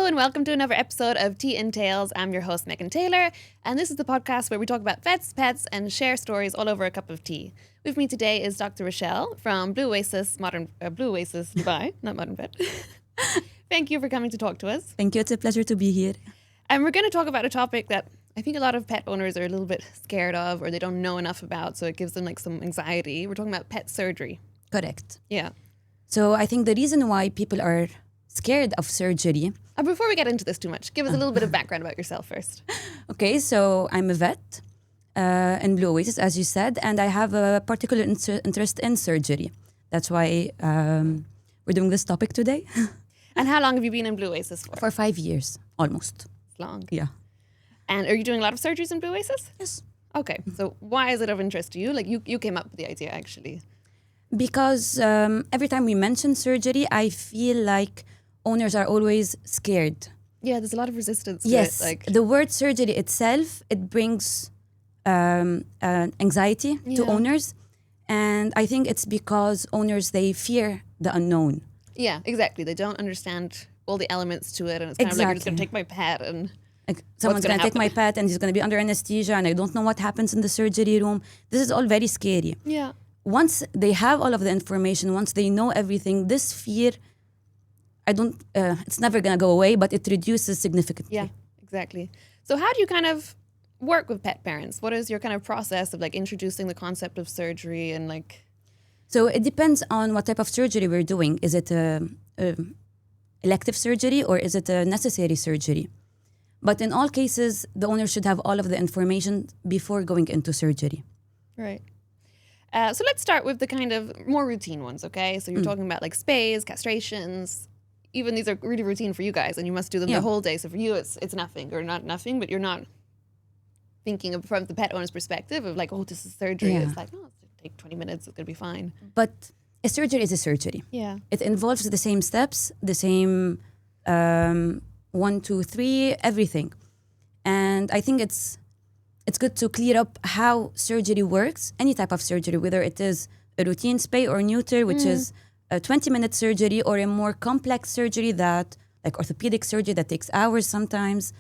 Hello and welcome to another episode of Tea and Tales. I'm your host, Megan Taylor, and this is the podcast where we talk about vets, pets, and share stories all over a cup of tea. With me today is Dr. Rachelle from Blue Oasis Dubai, not Modern Vet. Thank you for coming to talk to us. Thank you. It's a pleasure to be here. And we're going to talk about a topic that I think a lot of pet owners are a little bit scared of or they don't know enough about, so it gives them like some anxiety. We're talking about pet surgery. Correct. Yeah. So I think the reason why people are scared of surgery. Before we get into this too much, give us a little bit of background about yourself first. Okay, so I'm a vet in Blue Oasis, as you said, and I have a particular interest in surgery. That's why we're doing this topic today. And how long have you been in Blue Oasis for? For 5 years, almost. It's long. Yeah. And are you doing a lot of surgeries in Blue Oasis? Yes. Okay, so why is it of interest to you? Like you came up with the idea actually. Because every time we mention surgery, I feel like owners are always scared. Yeah, there's a lot of resistance to Yes, it. Like the word surgery itself, it brings anxiety to owners. And I think it's because owners, they fear the unknown. yeah, exactly. They don't understand all the elements to it, and it's kind of like you're just going to take my pet and Like, someone's going to take my pet and he's going to be under anesthesia and I don't know what happens in the surgery room. This is all very scary. yeah. Once they have all of the information, once they know everything, this fear, it's never going to go away, but it reduces significantly. Yeah, exactly. So how do you kind of work with pet parents? What is your kind of process of like introducing the concept of surgery and like... So it depends on what type of surgery we're doing. Is it a elective surgery or is it a necessary surgery? But in all cases, the owner should have all of the information before going into surgery. Right. So let's start with the kind of more routine ones, okay? So you're talking about like spays, castrations. Even these are really routine for you guys, and you must do them the whole day. So for you, it's nothing or not nothing, but you're not thinking of from the pet owner's perspective of like, oh, this is surgery. Yeah. It's like, no, it's going to take 20 minutes. It's going to be fine. But a surgery is a surgery. Yeah. It involves the same steps, the same 1, 2, 3, everything. And I think it's good to clear up how surgery works, any type of surgery, whether it is a routine spay or neuter, which is a 20-minute surgery, or a more complex surgery that, like orthopedic surgery that takes hours sometimes.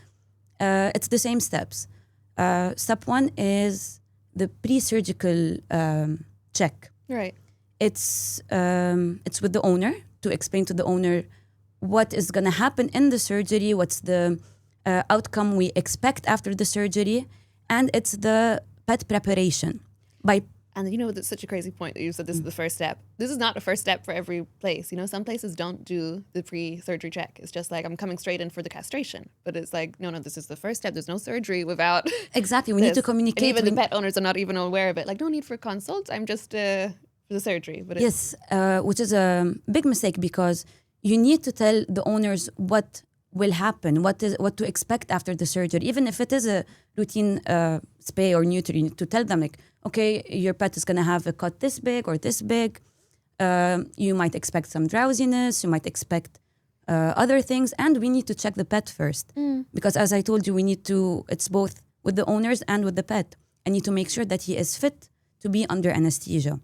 It's the same steps. Step 1 is the pre-surgical check. Right. It's with the owner to explain to the owner what is going to happen in the surgery, what's the outcome we expect after the surgery, and it's the pet preparation. And you know, that's such a crazy point that you said this is the first step. This is not a first step for every place. You know, some places don't do the pre-surgery check. It's just like, I'm coming straight in for the castration. But it's like, no, this is the first step. There's no surgery without Exactly. We need to communicate. And even the pet owners are not even aware of it. Like, no need for a consult. I'm just for the surgery. But yes, which is a big mistake because you need to tell the owners what will happen, what to expect after the surgery. Even if it is a routine spay or neuter, you need to tell them like, okay, your pet is going to have a cut this big or this big. You might expect some drowsiness. You might expect other things. And we need to check the pet first. Because as I told you, it's both with the owners and with the pet. I need to make sure that he is fit to be under anesthesia.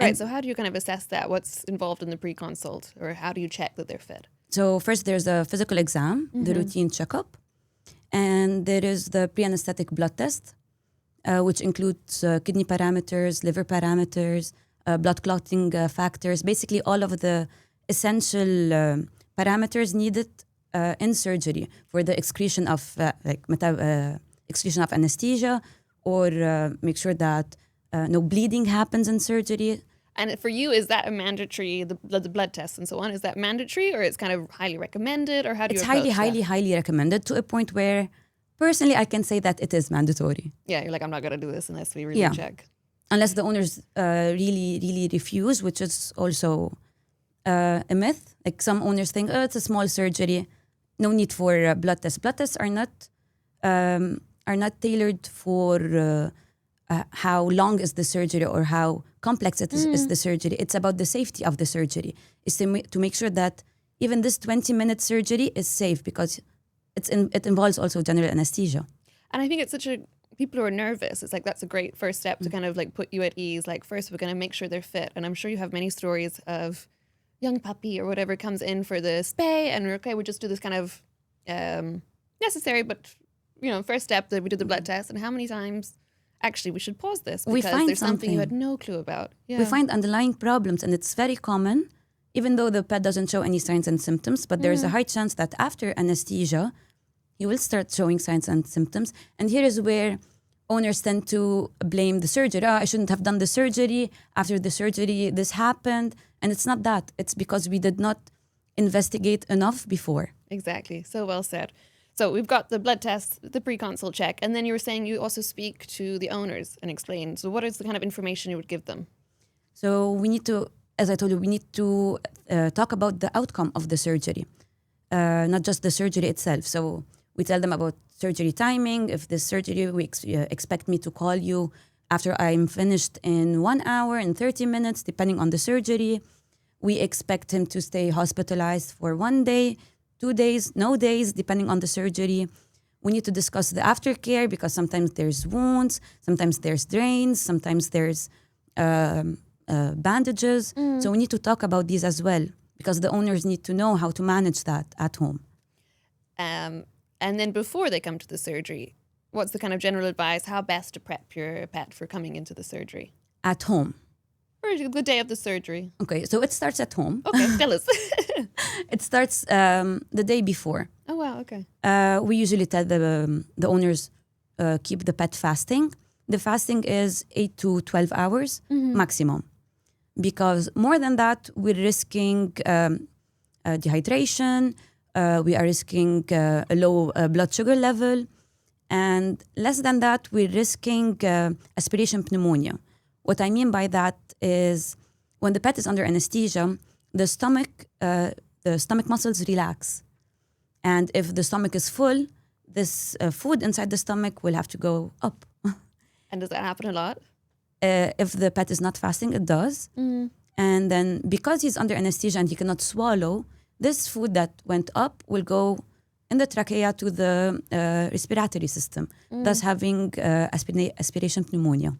Right, so how do you kind of assess that? What's involved in the pre-consult? Or how do you check that they're fit? So first there's a physical exam, the routine checkup. And there is the pre-anesthetic blood test, which includes kidney parameters, liver parameters, blood clotting factors, basically all of the essential parameters needed in surgery for the excretion of excretion of anesthesia, or make sure that no bleeding happens in surgery. And for you, is that a mandatory, the blood tests and so on, is that mandatory or it's kind of highly recommended, or how do you approach that? It's highly recommended, to a point where personally I can say that it is mandatory. Yeah, you're like, I'm not going to do this unless we really check. Unless the owners really refuse, which is also a myth. Like some owners think, oh, it's a small surgery, no need for blood tests. Blood tests are not tailored for how long is the surgery or how complex is the surgery. It's about the safety of the surgery. It's to make sure that even this 20-minute surgery is safe, because it involves also general anesthesia. And I think it's people who are nervous, it's like that's a great first step to kind of like put you at ease. Like, first, we're going to make sure they're fit. And I'm sure you have many stories of young puppy or whatever comes in for the spay and we'll just do this kind of necessary, but first step that we did the blood test, and how many times actually we should pause this We because find there's something you had no clue about. Yeah. We find underlying problems, and it's very common, even though the pet doesn't show any signs and symptoms, but there's a high chance that after anesthesia, he will start showing signs and symptoms. And here is where owners tend to blame the surgery. I shouldn't have done the surgery. After the surgery, this happened. And it's not that. It's because we did not investigate enough before. Exactly. So well said. So we've got the blood test, the pre-consult check, and then you were saying you also speak to the owners and explain. So what is the kind of information you would give them? So we need to, as I told you, we need to talk about the outcome of the surgery, not just the surgery itself. So we tell them about surgery timing. If this surgery, we expect me to call you after I'm finished in 1 hour and 30 minutes, depending on the surgery. We expect him to stay hospitalized for 1 day, 2 days, no days, depending on the surgery. We need to discuss the aftercare because sometimes there's wounds, sometimes there's drains, sometimes there's bandages. So we need to talk about these as well because the owners need to know how to manage that at home. And then before they come to the surgery, what's the kind of general advice? How best to prep your pet for coming into the surgery? At home. Or the day of the surgery? Okay, so it starts at home. Okay, tell us. It starts the day before. Oh, wow, okay. We usually tell the owners keep the pet fasting. The fasting is 8 to 12 hours maximum. Because more than that, we're risking dehydration, we are risking a low blood sugar level, and less than that, we're risking aspiration pneumonia. What I mean by that is when the pet is under anesthesia, the stomach muscles relax. And if the stomach is full, this food inside the stomach will have to go up. And does that happen a lot? If the pet is not fasting, it does. And then because he's under anesthesia and he cannot swallow, this food that went up will go in the trachea to the respiratory system, thus having aspiration pneumonia.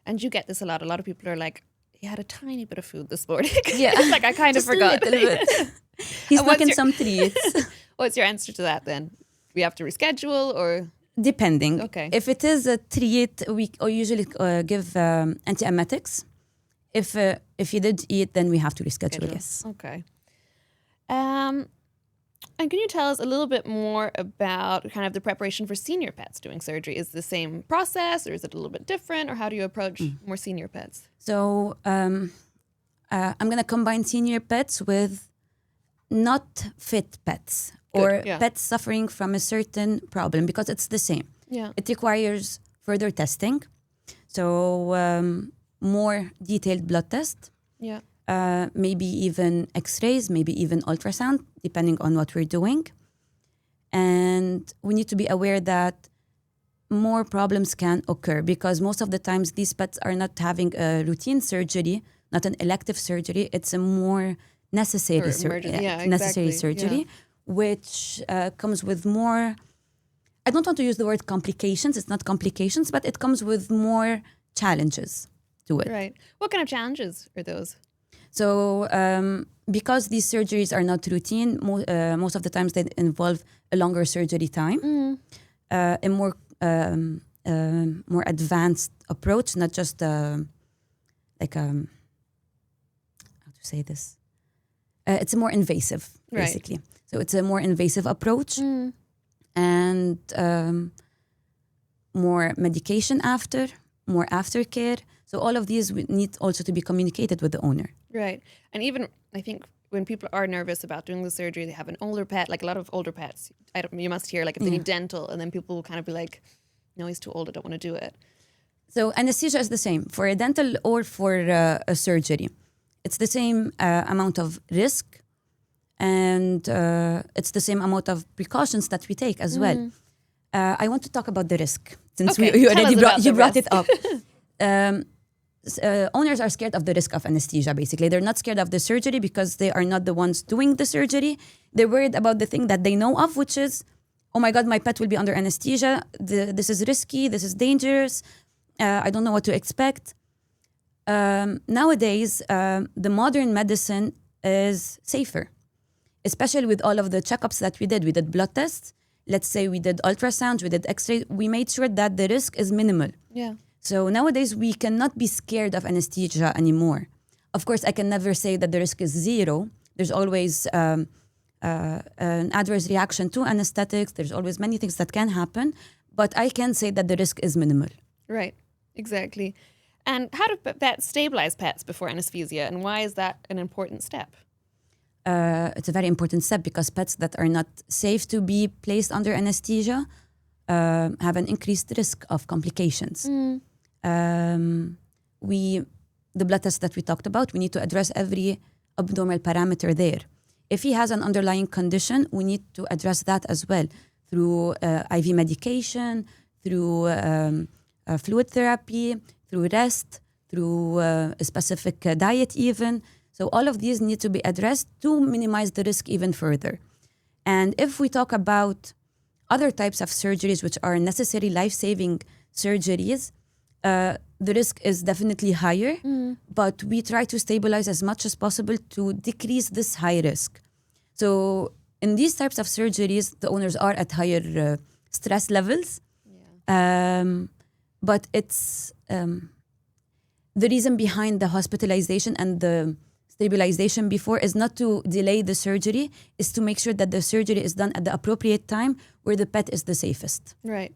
And you get this a lot. A lot of people are like, he had a tiny bit of food this morning. Yeah. Like, I kind of forgot. A little bit. He's smoking some treats. What's your answer to that then? We have to reschedule or? Depending. Okay. If it is a treat, we usually give antiemetics. If you did eat, then we have to reschedule. Yes. Okay. And can you tell us a little bit more about kind of the preparation for senior pets doing surgery? Is it the same process or is it a little bit different? Or how do you approach more senior pets? So I'm going to combine senior pets with not fit pets. Or pets suffering from a certain problem because it's the same. Yeah. It requires further testing. So more detailed blood test. Yeah. Maybe even x-rays, maybe even ultrasound, depending on what we're doing. And we need to be aware that more problems can occur because most of the times these pets are not having a routine surgery, not an elective surgery. It's a more necessary surgery. Which comes with more, I don't want to use the word complications, it's not complications, but it comes with more challenges to it. Right. What kind of challenges are those? So because these surgeries are not routine, most of the times they involve a longer surgery time, a more advanced approach, not just how to say this? It's more invasive, basically. Right. So it's a more invasive approach and more medication more aftercare. So all of these need also to be communicated with the owner. Right. And even, I think, when people are nervous about doing the surgery, they have an older pet, like a lot of older pets. You must hear, like, if they need dental, and then people will kind of be like, no, he's too old, I don't want to do it. So anesthesia is the same for a dental or for a surgery. It's the same amount of risk. And it's the same amount of precautions that we take as well. I want to talk about the risk since you already brought it up. Owners are scared of the risk of anesthesia, basically. They're not scared of the surgery because they are not the ones doing the surgery. They're worried about the thing that they know of, which is, oh my God, my pet will be under anesthesia. This is risky. This is dangerous. I don't know what to expect. Nowadays, the modern medicine is safer. especially with all of the checkups that we did. We did blood tests. Let's say we did ultrasounds, we did x-ray. We made sure that the risk is minimal. Yeah. So nowadays, we cannot be scared of anesthesia anymore. Of course, I can never say that the risk is zero. There's always an adverse reaction to anesthetics. There's always many things that can happen. But I can say that the risk is minimal. Right, exactly. And how do vets stabilize pets before anesthesia? And why is that an important step? It's a very important step because pets that are not safe to be placed under anesthesia have an increased risk of complications. The blood test that we talked about, we need to address every abnormal parameter there. If he has an underlying condition, we need to address that as well through IV medication, through fluid therapy, through rest, through a specific diet even. So all of these need to be addressed to minimize the risk even further. And if we talk about other types of surgeries which are necessary life-saving surgeries, the risk is definitely higher, but we try to stabilize as much as possible to decrease this high risk. So in these types of surgeries, the owners are at higher stress levels. Yeah. But it's the reason behind the hospitalization and the stabilization before is not to delay the surgery, is to make sure that the surgery is done at the appropriate time where the pet is the safest. Right.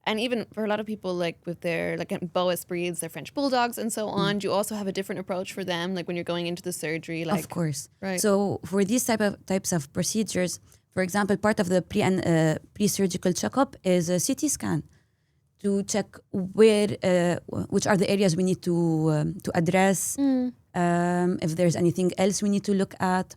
And even for a lot of people, like with their Boas breeds, their French bulldogs and so on, do you also have a different approach for them, like when you're going into the surgery? Like, of course. Right. So for these types of procedures, for example, part of the pre-surgical checkup is a CT scan to check which are the areas we need to address, if there's anything else we need to look at.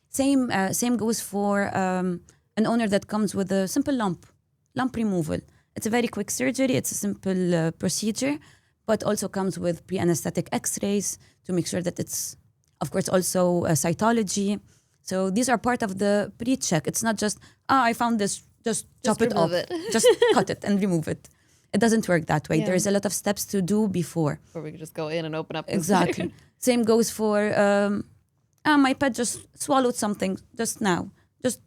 Same goes for an owner that comes with a simple lump removal. It's a very quick surgery. It's a simple procedure, but also comes with pre-anesthetic x-rays to make sure that it's, of course, also cytology. So these are part of the pre-check. It's not just, I found this, just chop it off. Just cut it and remove it. It doesn't work that way. Yeah. There's a lot of steps to do before. Or we could just go in and open up. Exactly. Same goes for, my pet just swallowed something just now. Just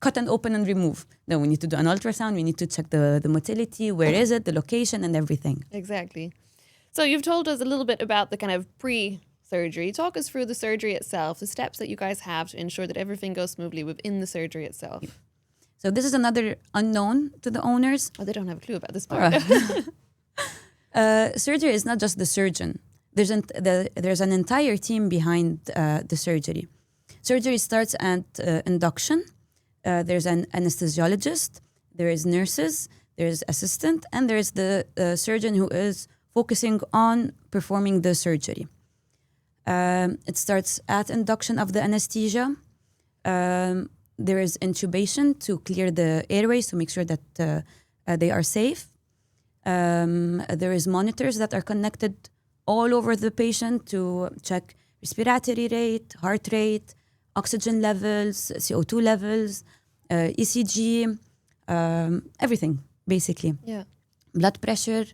cut and open and remove. No, we need to do an ultrasound. We need to check the motility. Where is it? The location and everything. Exactly. So you've told us a little bit about the kind of pre-surgery. Talk us through the surgery itself, the steps that you guys have to ensure that everything goes smoothly within the surgery itself. So this is another unknown to the owners. Oh, they don't have a clue about this part. Surgery is not just the surgeon. There's an entire team behind the surgery. Surgery starts at induction. There's an anesthesiologist, there is nurses, there's assistant, and there's the surgeon who is focusing on performing the surgery. It starts at induction of the anesthesia. There is intubation to clear the airways to make sure that they are safe. There is monitors that are connected all over the patient to check respiratory rate, heart rate, oxygen levels, CO2 levels, ECG, everything, basically. Yeah. Blood pressure.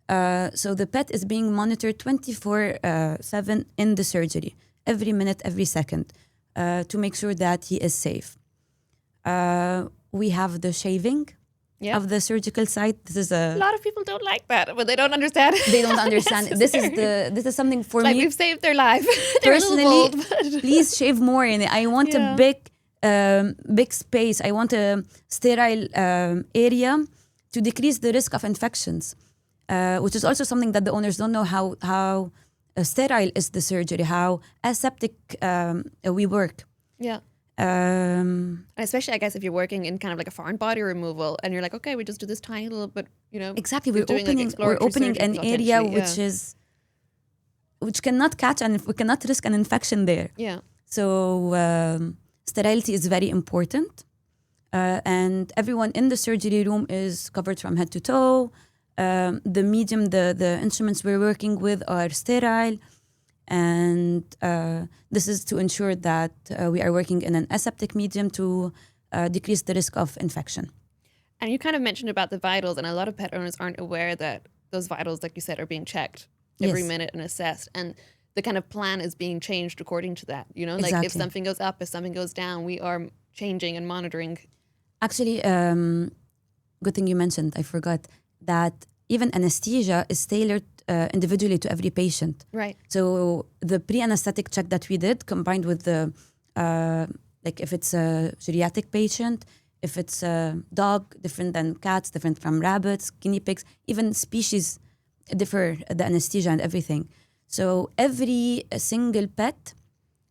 So the pet is being monitored 24/7 in the surgery, every minute, every second, to make sure that he is safe. We have the shaving of the surgical site. This is a lot of people don't like that, but they don't understand. They don't understand. This is something for me. We've saved their life. Personally, bold, but please shave more in it. I want a big space. I want a sterile area to decrease the risk of infections, which is also something that the owners don't know how sterile is the surgery, how aseptic we work. Yeah. Especially, I guess, if you're working in kind of like a foreign body removal and you're like, okay, we just do this tiny little bit, Exactly. We're opening an area which cannot catch and we cannot risk an infection there. Yeah. So sterility is very important. And everyone in the surgery room is covered from head to toe. The instruments we're working with are sterile. And this is to ensure that we are working in an aseptic medium to decrease the risk of infection. And you kind of mentioned about the vitals, and a lot of pet owners aren't aware that those vitals, like you said, are being checked every minute and assessed. And the kind of plan is being changed according to that. You know, like Exactly. if something goes up, if something goes down, we are changing and monitoring. Actually, good thing you mentioned. I forgot that even anesthesia is tailored individually to every patient. Right. So the pre-anesthetic check that we did, combined with the like if it's a geriatric patient, if it's a dog, different than cats, different from rabbits, guinea pigs, even species differ, the anesthesia and everything. So every single pet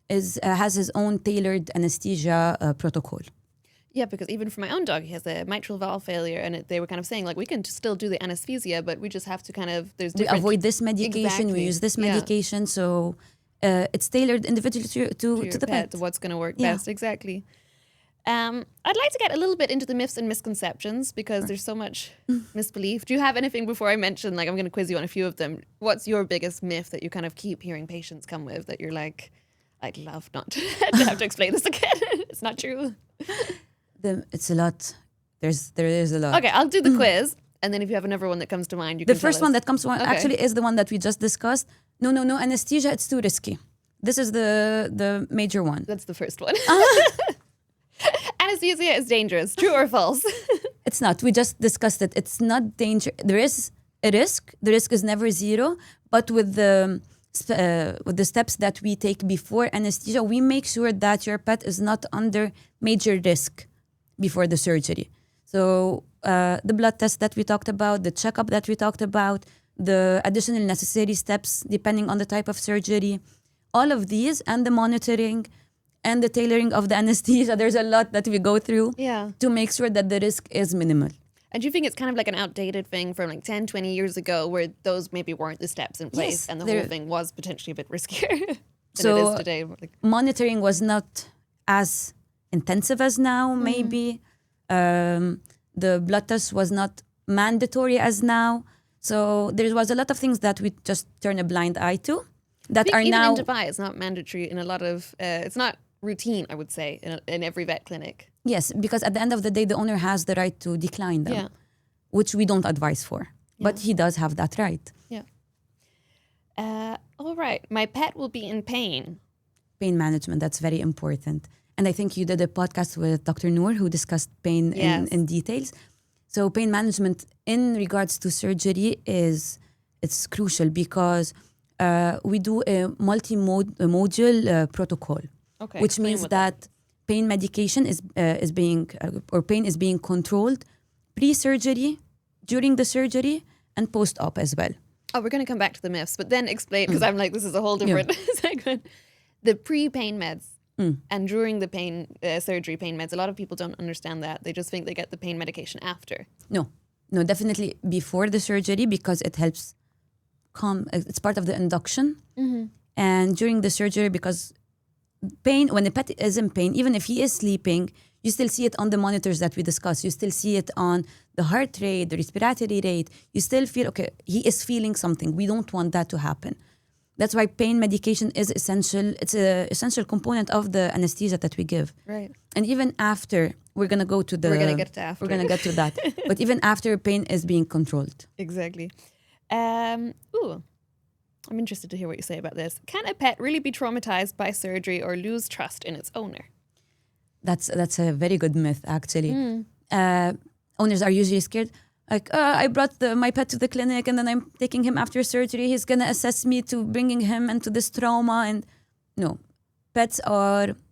has his own tailored anesthesia protocol. Yeah, because even for my own dog, he has a mitral valve failure, and they were kind of saying like we can still do the anesthesia, but we just have to kind of We avoid this medication. Exactly. We use this Yeah. medication. So it's tailored individually to to the pet. what's going to work Yeah. best. Exactly. I'd like to get a little bit into the myths and misconceptions because there's so much misbelief. Do you have anything before I mention, like I'm going to quiz you on a few of them? What's your biggest myth that you kind of keep hearing patients come with that you're like, I'd love not to have to explain this again. It's not true. It's a lot. There is a lot. Okay, I'll do the quiz. And then if you have another one that comes to mind, you The can tell first one us. that comes to mind Okay. actually is the one that we just discussed. No, anesthesia, it's too risky. This is the major one. That's the first one. Anesthesia is dangerous. True or false? It's not. We just discussed it. It's not danger. There is a risk. The risk is never zero. But with the steps that we take before anesthesia, we make sure that your pet is not under major risk before the surgery. So the blood test that we talked about, the checkup that we talked about, the additional necessary steps depending on the type of surgery, all of these, and the monitoring and the tailoring of the anesthesia. There's a lot that we go through Yeah. to make sure that the risk is minimal. And do you think it's kind of like an outdated thing from like 10, 20 years ago where those maybe weren't the steps in place Yes, and the they're- whole thing was potentially a bit riskier than So, it is today? Like, Monitoring was not as intensive as now, maybe. The blood test was not mandatory as now. So there was a lot of things that we just turn a blind eye to I that think are even now... in Dubai, it's not mandatory in a lot of, it's not routine, I would say, in every vet clinic. Yes, because at the end of the day, the owner has the right to decline them, Yeah. which we don't advise for. But he does have that right. Yeah. All right. My pet will be in pain. Pain management, that's very important. And I think you did a podcast with Dr. Noor who discussed pain Yes. in details. So pain management in regards to surgery it's crucial because we do a multi-module protocol, Okay. which explain means what that pain medication is being or pain is being controlled pre-surgery, during the surgery, and post-op as well. Oh, we're going to come back to the myths, but then explain, because I'm like, this is a whole different segment. The pre-pain meds and during the pain surgery pain meds, a lot of people don't understand that. They just think they get the pain medication after. No, definitely before the surgery because it helps calm. It's part of the induction. And during the surgery because pain, when the pet is in pain, even if he is sleeping, you still see it on the monitors that we discussed. You still see it on the heart rate, the respiratory rate. You still feel, okay, he is feeling something. We don't want that to happen. That's why pain medication is essential. It's an essential component of the anesthesia that we give. Right. And even after, we're going to go to the... We're going to get to after. We're going to get to that. But even after, pain is being controlled. Exactly. I'm interested to hear what you say about this. Can a pet really be traumatized by surgery or lose trust in its owner? That's a very good myth, actually. Owners are usually scared. Like, I brought my pet to the clinic and then I'm taking him after surgery. He's going to assess me to bringing him into this trauma. And no, pets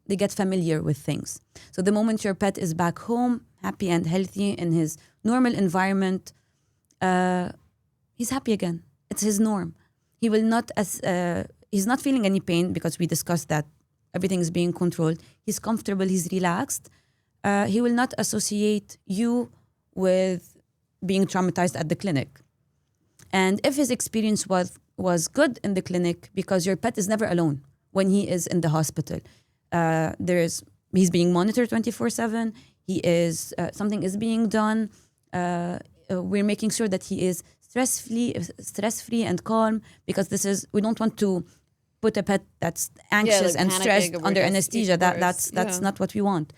they get familiar with things. So the moment your pet is back home, happy and healthy in his normal environment, he's happy again. It's his norm. He will not, he's not feeling any pain because we discussed that everything is being controlled. He's comfortable, he's relaxed. He will not associate you with being traumatized at the clinic. And if his experience was good in the clinic, because your pet is never alone when he is in the hospital. He's being monitored 24/7. He is something is being done. We're making sure that he is stress-free and calm, because we don't want to put a pet that's anxious and stressed under anesthesia. That's not what we want.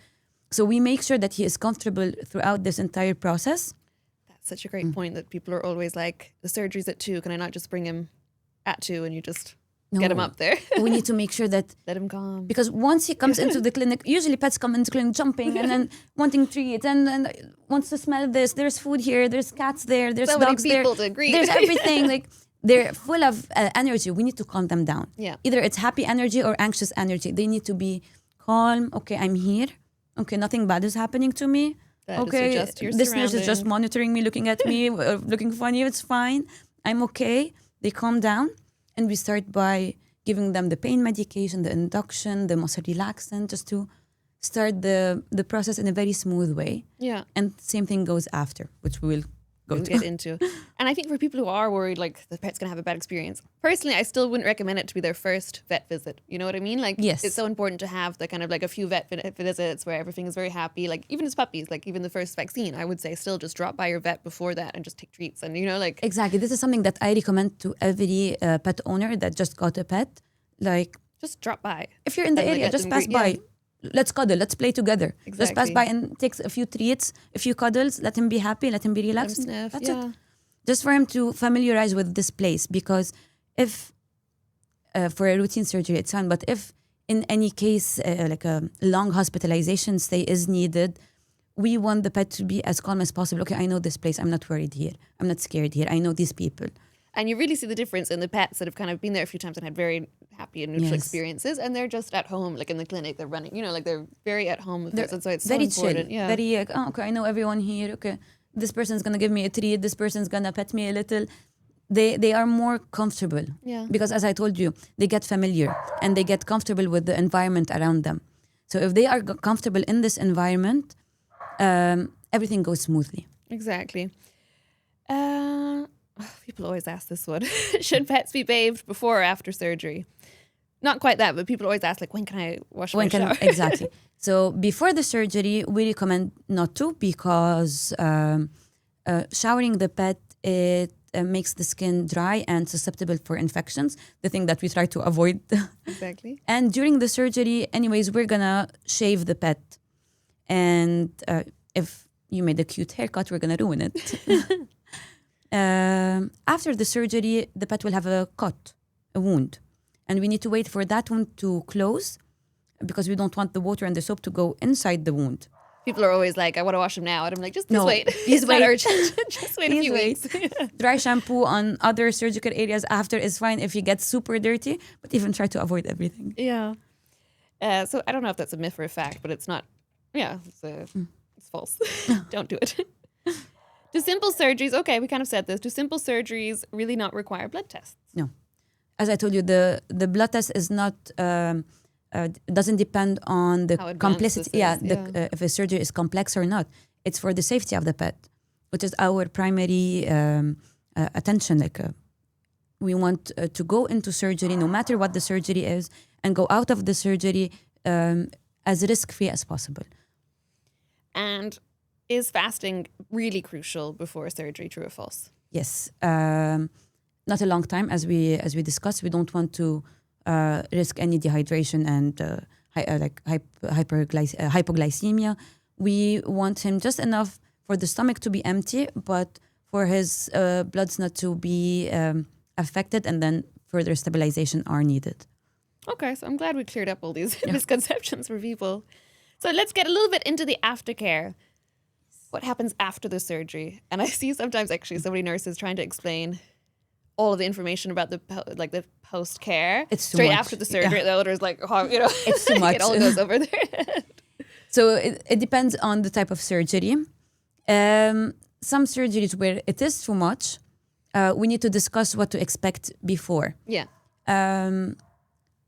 So we make sure that he is comfortable throughout this entire process. That's such a great point that people are always like, the surgery's at 2. Can I not just bring him at 2 and you just get him up there. We need to make sure that Let him calm. because once he comes into the clinic, usually pets come into clinic jumping and then wanting treats and wants to smell this. There's food here. There's cats there. There's So many dogs there. people to greet. There's everything. Like they're full of energy. We need to calm them down. Yeah. Either it's happy energy or anxious energy. They need to be calm. Okay, I'm here. Okay, nothing bad is happening to me. That is Okay, adjust your this nurse is just surroundings. monitoring me, looking at me, looking funny. It's fine. I'm okay. They calm down, and we start by giving them the pain medication, the induction, the muscle relaxant, just to start the process in a very smooth way. Yeah. And same thing goes after, which we will go We'll to. get into. And I think for people who are worried, like the pet's going to have a bad experience, personally, I still wouldn't recommend it to be their first vet visit. You know what I mean? Like, Yes. it's so important to have the kind of like a few vet visits where everything is very happy. Like, even as puppies, like even the first vaccine, I would say still just drop by your vet before that and just take treats. And, you know, like, Exactly. This is something that I recommend to every pet owner that just got a pet. Like, just drop by. if you're in the And, like, area, let just them pass greet- by. yeah. Let's cuddle. Let's play together. Just pass Exactly. by and take a few treats, a few cuddles. Let him be happy. Let him be relaxed. sniff, That's yeah. it. Just for him to familiarize with this place. Because if for a routine surgery, it's fine. But if in any case, like a long hospitalization stay is needed, we want the pet to be as calm as possible. Okay, I know this place. I'm not worried here. I'm not scared here. I know these people. And you really see the difference in the pets that have kind of been there a few times and had very happy and neutral Yes. experiences. And they're just at home, like in the clinic, they're running, you know, like they're very at home with They're us. And so it's very so important. chill. Yeah. Very like, oh, okay, I know everyone here. Okay, this person's gonna give me a treat. This person's gonna pet me a little. They are more comfortable. Yeah. Because as I told you, they get familiar and they get comfortable with the environment around them. So if they are comfortable in this environment, everything goes smoothly. Exactly. People always ask this one. Should pets be bathed before or after surgery? Not quite that, but people always ask, like, when can I wash my shower? Exactly. So before the surgery, we recommend not to because showering the pet, it makes the skin dry and susceptible for infections, the thing that we try to avoid. Exactly. And during the surgery, anyways, we're gonna shave the pet. And if you made a cute haircut, we're gonna ruin it. After the surgery, the pet will have a cut, a wound. And we need to wait for that wound to close because we don't want the water and the soap to go inside the wound. People are always like, I want to wash them now. And I'm like, just No, wait. please It's not wait. urgent. Just wait a Please few wait. weeks. Dry shampoo on other surgical areas after is fine if you get super dirty, but even try to avoid everything. Yeah. So I don't know if that's a myth or a fact, but it's not. Yeah, it's false. Don't do it. Do simple surgeries, okay, we kind of said this. Do simple surgeries really not require blood tests? No. As I told you, the blood test is not, doesn't depend on the How advanced complexity. this is, If a surgery is complex or not. It's for the safety of the pet, which is our primary attention. Like we want to go into surgery, no matter what the surgery is, and go out of the surgery as risk-free as possible. And is fasting really crucial before surgery, true or false? Yes, not a long time, as we discussed. We don't want to risk any dehydration and hypoglycemia. We want him just enough for the stomach to be empty, but for his bloods not to be affected, and then further stabilization are needed. Okay, so I'm glad we cleared up all these misconceptions for people. So let's get a little bit into the aftercare. What happens after the surgery? And I see sometimes actually so many nurses trying to explain all of the information about the post care. It's too straight much. after the surgery. The owner's like, oh, you know, It's too much. It all goes over there. So it depends on the type of surgery. Some surgeries where it is too much, we need to discuss what to expect before. Yeah.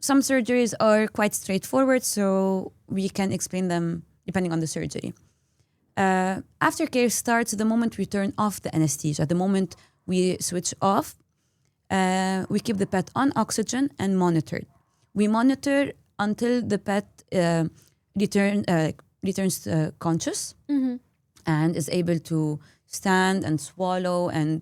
Some surgeries are quite straightforward, so we can explain them depending on the surgery. Aftercare starts the moment we turn off the anesthesia. The moment we switch off, we keep the pet on oxygen and monitored. We monitor until the pet returns conscious and is able to stand and swallow and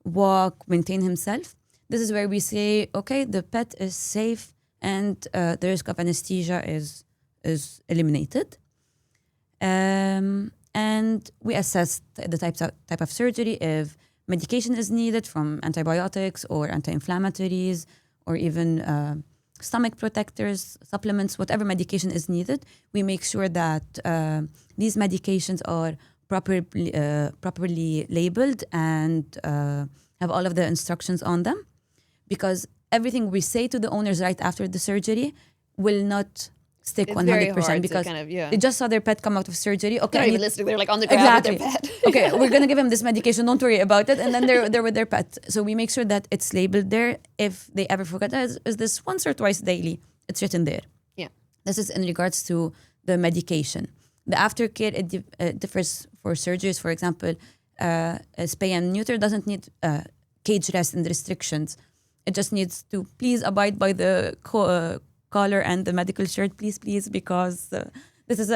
walk, maintain himself. This is where we say, okay, the pet is safe and the risk of anesthesia is eliminated. And we assess the type of surgery, if medication is needed from antibiotics or anti-inflammatories, or even stomach protectors, supplements, whatever medication is needed, we make sure that these medications are properly labeled and have all of the instructions on them, because everything we say to the owners right after the surgery will not stick It's 100% very hard to because kind of, yeah. they just saw their pet come out of surgery. Okay, They're not even listening. They're like on the ground with their pet. Okay, we're gonna give him this medication. Don't worry about it. And then they're with their pet. So we make sure that it's labeled there. If they ever forget, is this once or twice daily? It's written there. Yeah. This is in regards to the medication. The aftercare, it differs for surgeries. For example, a spay and neuter doesn't need cage rest and restrictions. It just needs to please abide by the collar and the medical shirt, please, because this is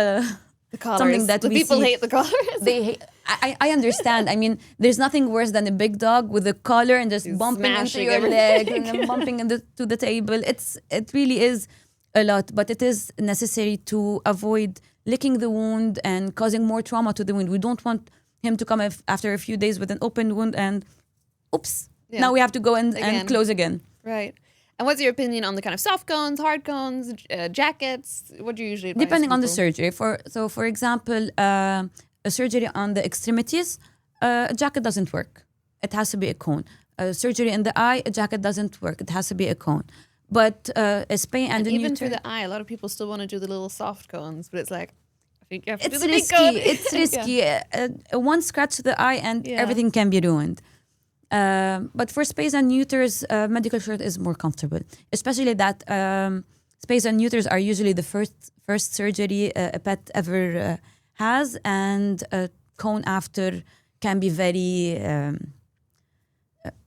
something that the people hate the collars. They hate. I understand. I mean, there's nothing worse than a big dog with a collar and just bumping into your leg and then bumping to the table. It really is a lot, but it is necessary to avoid licking the wound and causing more trauma to the wound. We don't want him to come after a few days with an open wound and oops, now we have to go and close again. Right. And what's your opinion on the kind of soft cones, hard cones, jackets? What do you usually advise depending on the people? surgery? For example, a surgery on the extremities, a jacket doesn't work. It has to be a cone. A surgery in the eye, a jacket doesn't work. It has to be a cone. But a spay and a even neuter, for the eye, a lot of people still want to do the little soft cones, but it's like, I think you have to do it's the big risky. cone. It's risky. One scratch to the eye and everything can be ruined. But for spays and neuters, medical shirt is more comfortable, especially that spays and neuters are usually the first surgery a pet ever has, and a cone after can be very.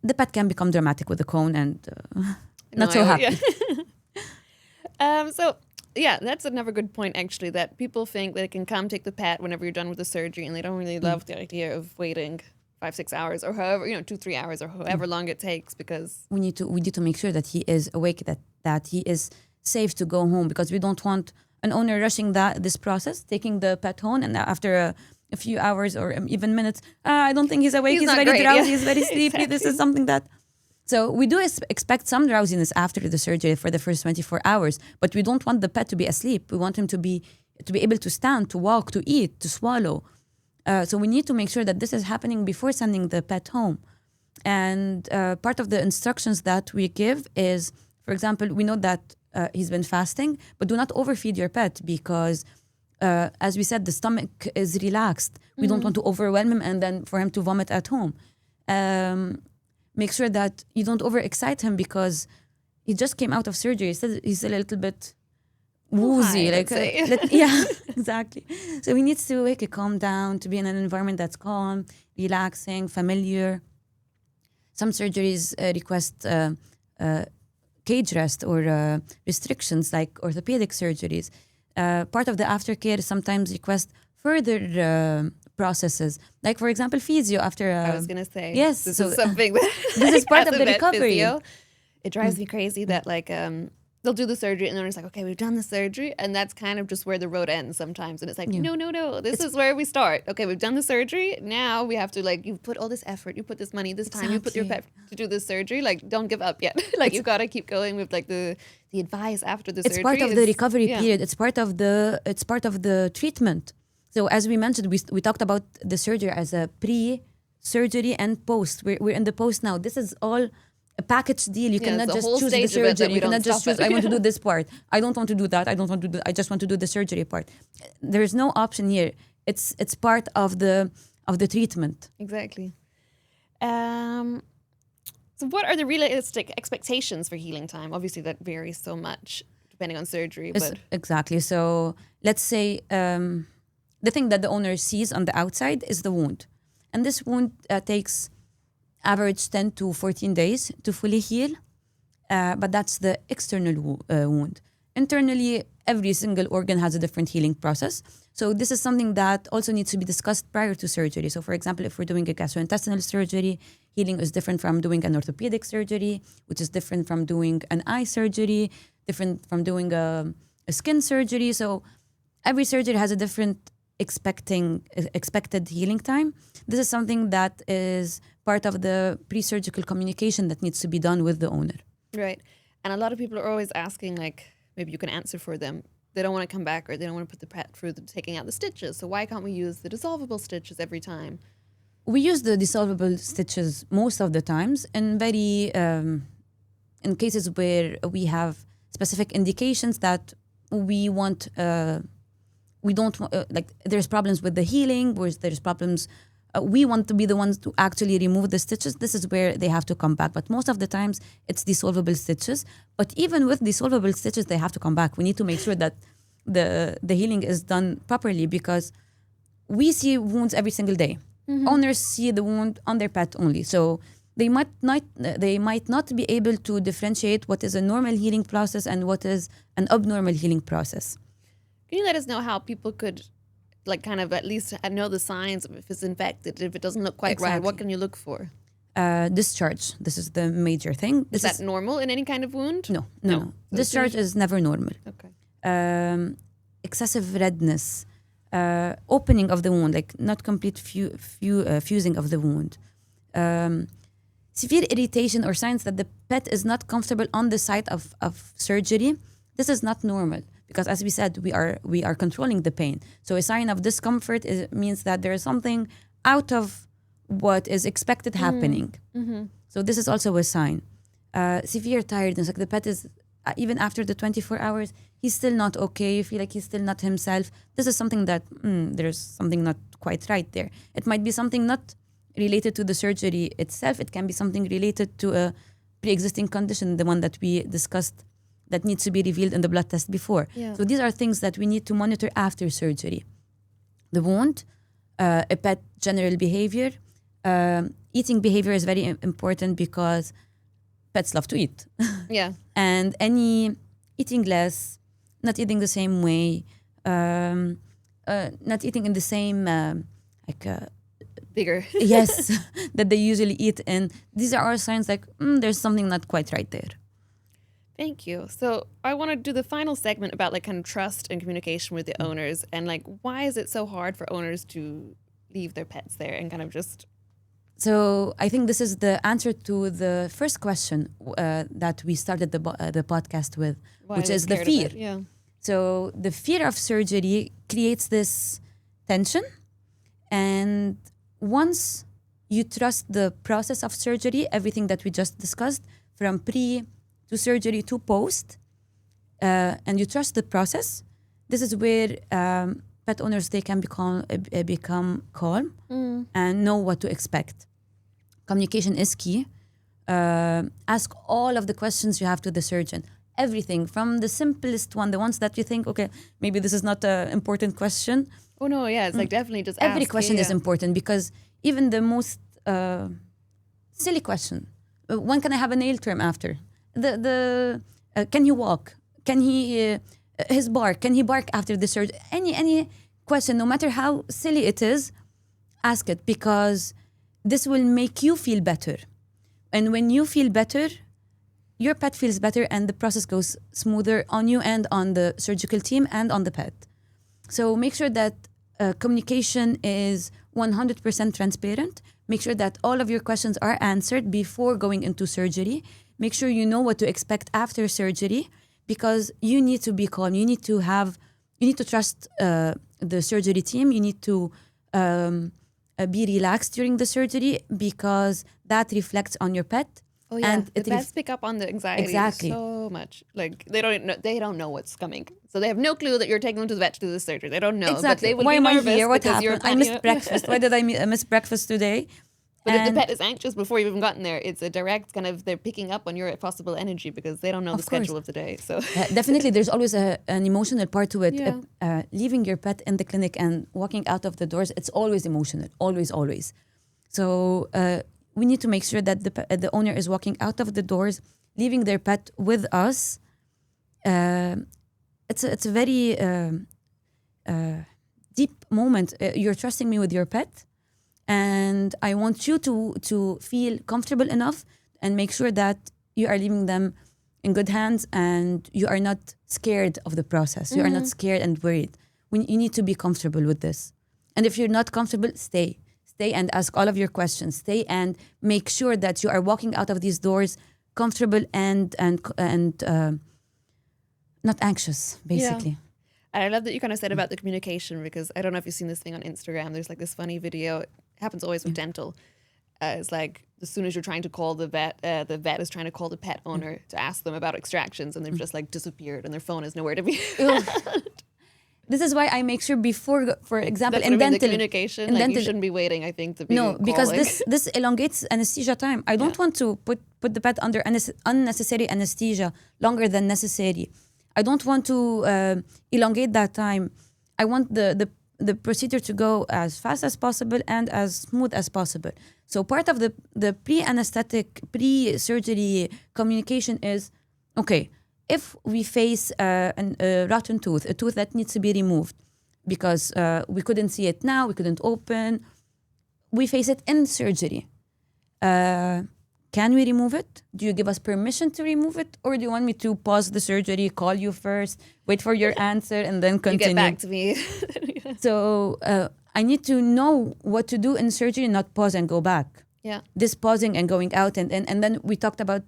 The pet can become dramatic with the cone and not so happy. So yeah, that's another good point actually. That people think they can come take the pet whenever you're done with the surgery, and they don't really love the idea of waiting 5-6 hours or however 2-3 hours or however long it takes, because we need to make sure that he is awake, that he is safe to go home, because we don't want an owner rushing this process, taking the pet home, and after a few hours or even minutes, I don't think he's awake. He's very drowsy. He's very sleepy. Exactly. This is something that. So we do expect some drowsiness after the surgery for the first 24 hours, but we don't want the pet to be asleep. We want him to be able to stand, to walk, to eat, to swallow. So we need to make sure that this is happening before sending the pet home. And part of the instructions that we give is, for example, we know that he's been fasting, but do not overfeed your pet because, as we said, the stomach is relaxed. We don't want to overwhelm him and then for him to vomit at home. Make sure that you don't overexcite him because he just came out of surgery. He's a little bit woozy, yeah, exactly. So he needs to calm down, to be in an environment that's calm, relaxing, familiar. Some surgeries request cage rest or restrictions, like orthopedic surgeries. Part of the aftercare sometimes request further processes, like for example physio after. I was gonna say yes, this is something that this is part of the recovery. Physio, it drives me crazy that they'll do the surgery and then it's like, okay, we've done the surgery, and that's kind of just where the road ends sometimes. And it's like, no, this is where we start. Okay, we've done the surgery. Now we have to you put all this effort, you put this money, this time, you put your pet to do this surgery. Don't give up yet. You got to keep going with the advice after the surgery. It's part of the recovery period. It's part of the treatment. So as we mentioned, we talked about the surgery as a pre-surgery and post. We're in the post now. This is all a package deal. You cannot just choose the surgery. You cannot just choose, I want to do this part. I don't want to do that. I don't want to do I just want to do the surgery part. There's no option here. It's part of the treatment. Exactly. So what are the realistic expectations for healing time? Obviously that varies so much depending on surgery. But exactly. So let's say the thing that the owner sees on the outside is the wound. And this wound takes average 10 to 14 days to fully heal. But that's the external wound. Internally, every single organ has a different healing process. So this is something that also needs to be discussed prior to surgery. So for example, if we're doing a gastrointestinal surgery, healing is different from doing an orthopedic surgery, which is different from doing an eye surgery, different from doing a skin surgery. So every surgery has a different expected healing time. This is something that is part of the pre-surgical communication that needs to be done with the owner. Right. And a lot of people are always asking, like, maybe you can answer for them. They don't want to come back, or they don't want to put the pet through taking out the stitches. So why can't we use the dissolvable stitches every time? We use the dissolvable stitches most of the times in in cases where we have specific indications that we want. We don't like. There's problems with the healing. Where there's problems. We want to be the ones to actually remove the stitches. This is where they have to come back. But most of the times, it's dissolvable stitches. But even with dissolvable stitches, they have to come back. We need to make sure that the healing is done properly, because we see wounds every single day. Mm-hmm. Owners see the wound on their pet only. So they might not be able to differentiate what is a normal healing process and what is an abnormal healing process. Can you let us know how people could, like, kind of at least know the signs of if it's infected, if it doesn't look quite right? What can you look for? Discharge. This is the major thing. Is that normal in any kind of wound? No. Discharge is never normal. Okay. Excessive redness. Opening of the wound, like not complete fusing of the wound. Severe irritation or signs that the pet is not comfortable on the site of surgery. This is not normal, because as we said, we are controlling the pain. So a sign of discomfort means that there is something out of what is expected happening. Mm-hmm. So this is also a sign. Severe tiredness, like the pet is, even after the 24 hours, he's still not okay. You feel like he's still not himself. This is something that there's something not quite right there. It might be something not related to the surgery itself. It can be something related to a pre-existing condition, the one that we discussed, that needs to be revealed in the blood test before. Yeah. So these are things that we need to monitor after surgery. The wound, a pet general behavior. Eating behavior is very important, because pets love to eat. Yeah. And any eating less, not eating the same way, not eating in the same bigger. yes, that they usually eat in. These are all signs like there's something not quite right there. Thank you. So I want to do the final segment about, like, kind of trust and communication with the owners, and, like, why is it so hard for owners to leave their pets there and kind of just. So I think this is the answer to the first question that we started the podcast with, which is the fear. Yeah. So the fear of surgery creates this tension, and once you trust the process of surgery, everything that we just discussed, from pre to surgery to post, and you trust the process, this is where pet owners, they can become calm and know what to expect. Communication is key. Ask all of the questions you have to the surgeon. Everything from the simplest one, the ones that you think, okay, maybe this is not an important question. Oh no, yeah, it's like definitely just Every ask. question is important, because even the most silly question, when can I have a nail trim after? Can he walk? Can he his bark? Can he bark after the surgery? Any question, no matter how silly it is, ask it, because this will make you feel better. And when you feel better, your pet feels better, and the process goes smoother on you and on the surgical team and on the pet. So make sure that communication is 100% transparent. Make sure that all of your questions are answered before going into surgery. Make sure you know what to expect after surgery, because you need to be calm. You need to trust the surgery team. You need to be relaxed during the surgery, because that reflects on your pet. Oh yeah, and the pets pick up on the anxiety so much. Like they don't know what's coming, so they have no clue that you're taking them to the vet to do the surgery. They don't know. Exactly. But they will Why be am I nervous here? What because happened? I missed breakfast. Why did I miss breakfast today? But if the pet is anxious before you've even gotten there, it's a direct kind of, they're picking up on your possible energy, because they don't know the schedule of the day. So definitely, there's always an emotional part to it. Yeah. Leaving your pet in the clinic and walking out of the doors, it's always emotional, always. So we need to make sure that the owner is walking out of the doors, leaving their pet with us. It's a very deep moment. You're trusting me with your pet. And I want you to feel comfortable enough and make sure that you are leaving them in good hands, and you are not scared of the process. You are not scared and worried. You need to be comfortable with this. And if you're not comfortable, stay and ask all of your questions. Stay and make sure that you are walking out of these doors comfortable and not anxious, basically. I love that you kind of said about the communication, because I don't know if you've seen this thing on Instagram. There's like this funny video. It happens always with dental. It's like as soon as you're trying to call the vet is trying to call the pet owner to ask them about extractions, and they've just like disappeared, and their phone is nowhere to be. This is why I make sure before, for example, That's in what I mean, dental, the communication, in like dental, you shouldn't be waiting, I think, to be no, because calling. this elongates anesthesia time. I don't want to put the pet under unnecessary anesthesia longer than necessary. I don't want to elongate that time. I want the procedure to go as fast as possible and as smooth as possible. So part of the pre-anesthetic, pre-surgery communication is, okay, if we face a rotten tooth, a tooth that needs to be removed because we couldn't see it now, we couldn't open, we face it in surgery. Can we remove it? Do you give us permission to remove it? Or do you want me to pause the surgery, call you first, wait for your answer, and then continue? You get back to me. So I need to know what to do in surgery, not pause and go back. Yeah. This pausing and going out. And then we talked about,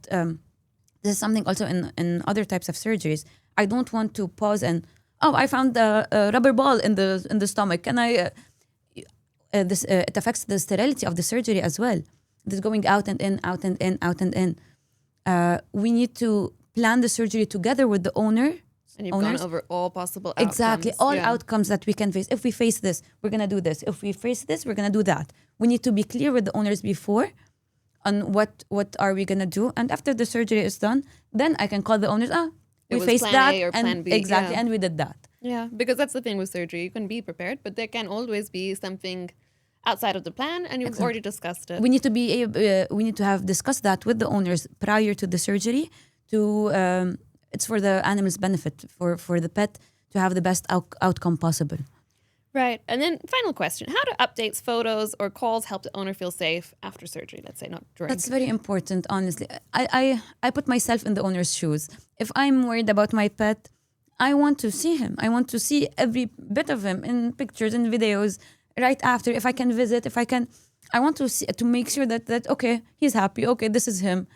this is something also in other types of surgeries. I don't want to pause and, I found a rubber ball in the stomach. Can I, it affects the sterility of the surgery as well. This going out and in, out and in, out and in. We need to plan the surgery together with the owner. And you've gone over all possible outcomes. Exactly, all outcomes that we can face. If we face this, we're going to do this. If we face this, we're going to do that. We need to be clear with the owners before on what are we going to do. And after the surgery is done, then I can call the owners, we faced that. A or plan B. Exactly, and we did that. Yeah, because that's the thing with surgery. You can be prepared, but there can always be something outside of the plan, and you've already discussed it. We need to we need to have discussed that with the owners prior to the surgery. It's for the animal's benefit, for the pet to have the best outcome possible. Right, and then final question: how do updates, photos, or calls help the owner feel safe after surgery? Let's say, not during. That's very important, honestly. I put myself in the owner's shoes. If I'm worried about my pet, I want to see him. I want to see every bit of him in pictures and videos. Right after, if I can visit, I want to see, to make sure that okay, he's happy. Okay, this is him.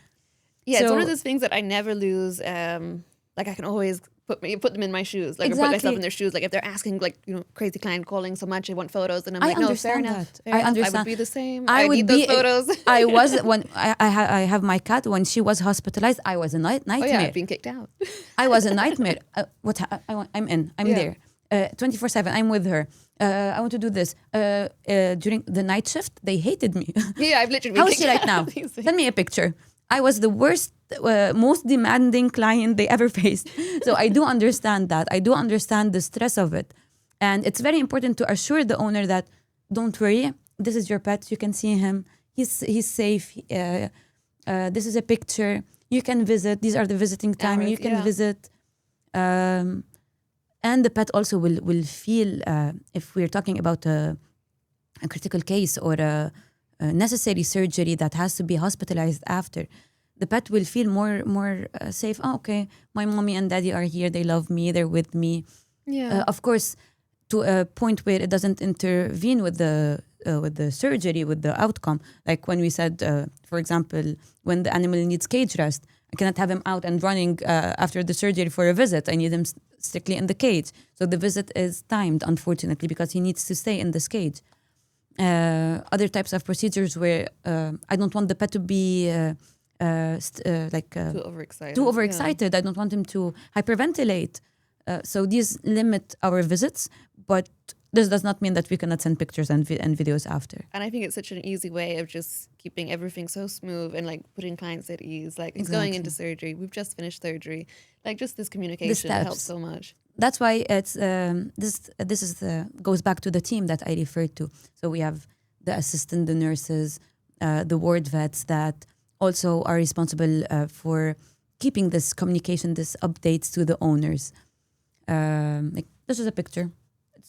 Yeah, it's one of those things that I never lose. Like I can always put them in my shoes, like or put myself in their shoes. Like if they're asking, like crazy client calling so much, they want photos, and I'm like, no, fair enough. I understand. I would be the same. I would need be those photos. I was when I have my cat. When she was hospitalized, I was a nightmare. Oh yeah, I've been kicked out. I was a nightmare. I'm there. 24/7, I'm with her. I want to do this. During the night shift, they hated me. Yeah, I've literally been How is she right now? Send me a picture. I was the worst, most demanding client they ever faced. So I do understand that. I do understand the stress of it. And it's very important to assure the owner that, don't worry, this is your pet. You can see him. He's safe. This is a picture. You can visit. These are the visiting time. You can visit. And the pet also will feel, if we're talking about a critical case or a necessary surgery that has to be hospitalized after, the pet will feel more safe. Oh, okay, my mommy and daddy are here. They love me. They're with me. Yeah. Of course, to a point where it doesn't intervene with the surgery, with the outcome. Like when we said, for example, when the animal needs cage rest, I cannot have him out and running after the surgery for a visit. I need him strictly in the cage. So the visit is timed, unfortunately, because he needs to stay in this cage. Other types of procedures where I don't want the pet to be too overexcited. I don't want him to hyperventilate. So these limit our visits, but this does not mean that we cannot send pictures and videos after. And I think it's such an easy way of just keeping everything so smooth and like putting clients at ease. Like it's going into surgery. We've just finished surgery. Like just this communication helps so much. That's why it's goes back to the team that I referred to. So we have the assistant, the nurses, the ward vets that also are responsible for keeping this communication, this updates to the owners. Like this is a picture.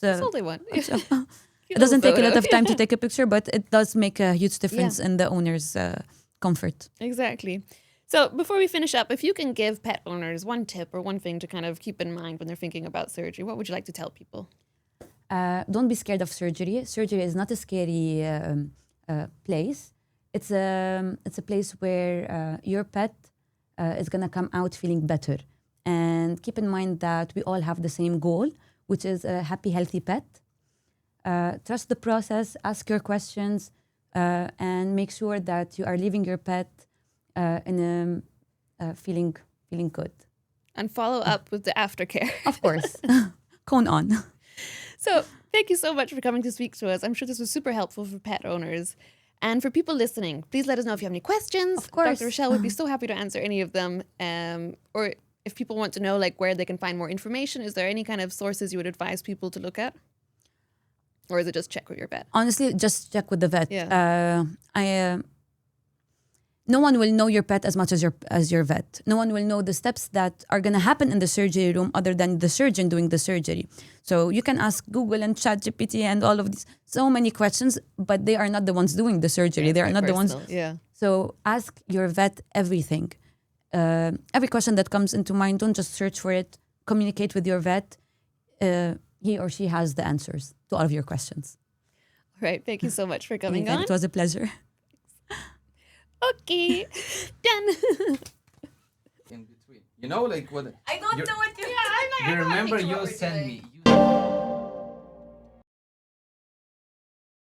It's only one. It doesn't take a lot of time to take a picture, but it does make a huge difference in the owner's comfort. Exactly. So before we finish up, if you can give pet owners one tip or one thing to kind of keep in mind when they're thinking about surgery, what would you like to tell people? Don't be scared of surgery. Surgery is not a scary place. It's a place where your pet is going to come out feeling better. And keep in mind that we all have the same goal, which is a happy, healthy pet. Trust the process, ask your questions, and make sure that you are leaving your pet in a feeling good. And follow up with the aftercare. Of course. Cone on. So thank you so much for coming to speak to us. I'm sure this was super helpful for pet owners. And for people listening, please let us know if you have any questions. Of course. Dr. Rachelle would be so happy to answer any of them. Or if people want to know like where they can find more information, is there any kind of sources you would advise people to look at? Or is it just check with your vet? Honestly, just check with the vet. Yeah. No one will know your pet as much as your vet. No one will know the steps that are going to happen in the surgery room other than the surgeon doing the surgery. So you can ask Google and ChatGPT and all of these, so many questions, but they are not the ones doing the surgery. Yeah, they are not personal. the ones. Yeah. So ask your vet everything. Every question that comes into mind, don't just search for it. Communicate with your vet. He or she has the answers to all of your questions. All right. Thank you so much for coming Anytime. on. It was a pleasure. Okay. Done. In between. You know, like what? I don't know what you're Yeah, I'm like, You I know remember what you we're sent doing. me.